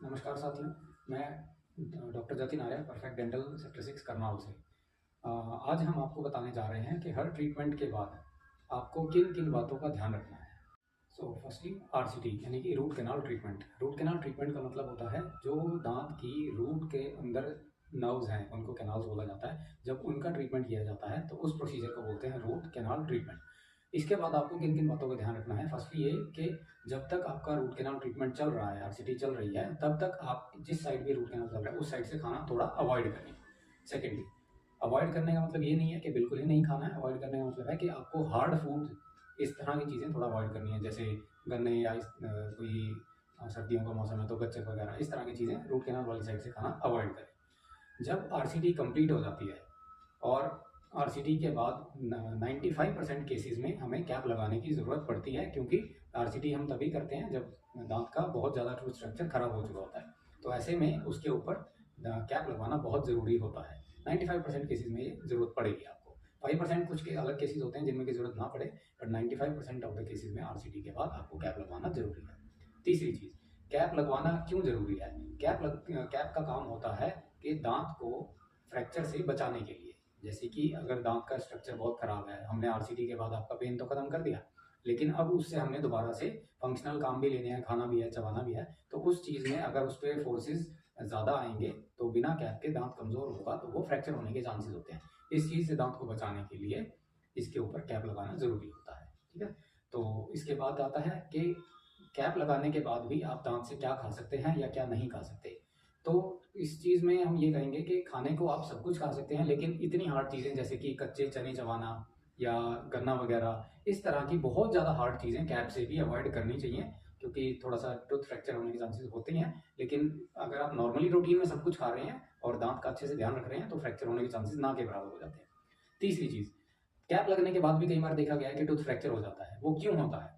नमस्कार साथियों, मैं डॉक्टर जतिन आर्य, परफेक्ट डेंटल सेक्टर 6 करनाल से। आज हम आपको बताने जा रहे हैं कि हर ट्रीटमेंट के बाद आपको किन किन बातों का ध्यान रखना है। सो फर्स्टली आरसीटी यानी कि root canal treatment. Root canal treatment का मतलब होता है जो दांत की रूट के अंदर नर्व्स हैं उनको कैनाल्स बोला जाता है। जब उनका ट्रीटमेंट किया जाता है तो उस प्रोसीजर को बोलते हैं रूट कैनाल ट्रीटमेंट। इसके बाद आपको किन किन बातों का ध्यान रखना है। फर्स्टली ये कि जब तक आपका रूट कैनाल ट्रीटमेंट चल रहा है, आरसीटी चल रही है, तब तक आप जिस साइड भी रूट कैनाल चल रहा है उस साइड से खाना थोड़ा अवॉइड करें। सेकेंडली, अवॉइड करने का मतलब ये नहीं है कि बिल्कुल ही नहीं खाना है। अवॉइड करने का मतलब है कि आपको हार्ड फूड, इस तरह की चीज़ें थोड़ा अवॉइड करनी है, जैसे गन्ने या कोई सर्दियों का मौसम है तो गच्चक वगैरह, इस तरह की चीज़ें रूट कैनाल वाली साइड से खाना अवॉइड करें। जब आरसीटी कंप्लीट हो जाती है और आरसीटी के बाद 95% केसेस में हमें कैप लगाने की ज़रूरत पड़ती है, क्योंकि आरसीटी हम तभी करते हैं जब दांत का बहुत ज़्यादा टूथ स्ट्रक्चर खराब हो चुका होता है। तो ऐसे में उसके ऊपर कैप लगवाना बहुत ज़रूरी होता है। 95% केसेस में ये ज़रूरत पड़ेगी आपको। 5% कुछ के अलग केसेस होते हैं जिनमें की ज़रूरत ना पड़े, बट 95% ऑफ द केसेस में आरसीटी के बाद आपको कैप लगवाना ज़रूरी है। तीसरी चीज़, कैप लगवाना क्यों ज़रूरी है। कैप का काम होता है कि दांत को फ्रैक्चर से बचाने के लिए। जैसे कि अगर दांत का स्ट्रक्चर बहुत खराब है, हमने आरसीटी के बाद आपका पेन तो खत्म कर दिया, लेकिन अब उससे हमने दोबारा से फंक्शनल काम भी लेने हैं, खाना भी है, चबाना भी है, तो उस चीज़ में अगर उस पर फोर्सेस ज़्यादा आएंगे तो बिना कैप के दांत कमज़ोर होगा तो वो फ्रैक्चर होने के चांसेस होते हैं। इस चीज़ से दांत को बचाने के लिए इसके ऊपर कैप लगाना ज़रूरी होता है। ठीक है, तो इसके बाद आता है कि कैप लगाने के बाद भी आप दांत से क्या खा सकते हैं या क्या नहीं खा सकते। तो इस चीज़ में हम ये कहेंगे कि खाने को आप सब कुछ खा सकते हैं, लेकिन इतनी हार्ड चीज़ें जैसे कि कच्चे चने चबाना या गन्ना वगैरह, इस तरह की बहुत ज़्यादा हार्ड चीज़ें कैप से भी अवॉइड करनी चाहिए, क्योंकि थोड़ा सा टूथ फ्रैक्चर होने के चांसेस होते हैं। लेकिन अगर आप नॉर्मली रूटीन में सब कुछ खा रहे हैं और दांत का अच्छे से ध्यान रख रहे हैं तो फ्रैक्चर होने के चांसेस ना के बराबर हो जाते हैं। तीसरी चीज़, कैप लगने के बाद भी कई बार देखा गया है कि टूथ फ्रैक्चर हो जाता है। वो क्यों होता है?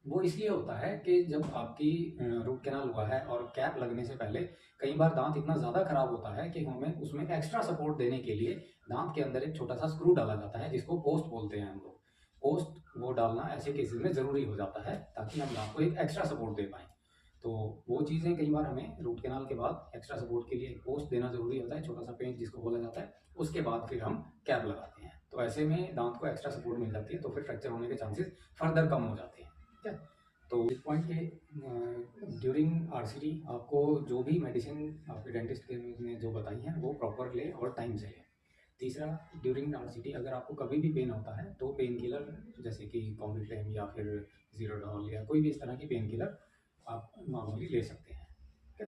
वो इसलिए होता है कि जब आपकी रूट कैनाल हुआ है और कैप लगने से पहले कई बार दांत इतना ज़्यादा खराब होता है कि हमें उसमें एक्स्ट्रा सपोर्ट देने के लिए दांत के अंदर एक छोटा सा स्क्रू डाला जाता है, जिसको पोस्ट बोलते हैं हम लोग। पोस्ट वो डालना ऐसे केसेस में ज़रूरी हो जाता है ताकि हम दांत को एक एक्स्ट्रा सपोर्ट दे पाएँ। तो वो चीज़ें कई बार हमें रूट कैनाल के बाद एक्स्ट्रा सपोर्ट के लिए एक पोस्ट देना ज़रूरी होता है, छोटा सा पेंच जिसको बोला जाता है। उसके बाद फिर हम कैप लगाते हैं, तो ऐसे में दांत को एक्स्ट्रा सपोर्ट मिल जाती है, तो फिर फ्रैक्चर होने के चांसेस फर्दर कम हो जाते हैं। ठीक है, तो इस पॉइंट के ड्यूरिंग आरसीटी आपको जो भी मेडिसिन आपके डेंटिस्ट के ने जो बताई हैं वो प्रॉपर लें और टाइम से लें। तीसरा, ड्यूरिंग आरसीटी अगर आपको कभी भी पेन होता है तो पेन किलर जैसे कि कॉम्बिफ्लेम या फिर जीरोडॉल या कोई भी इस तरह की पेन किलर आप नॉर्मली ले सकते हैं।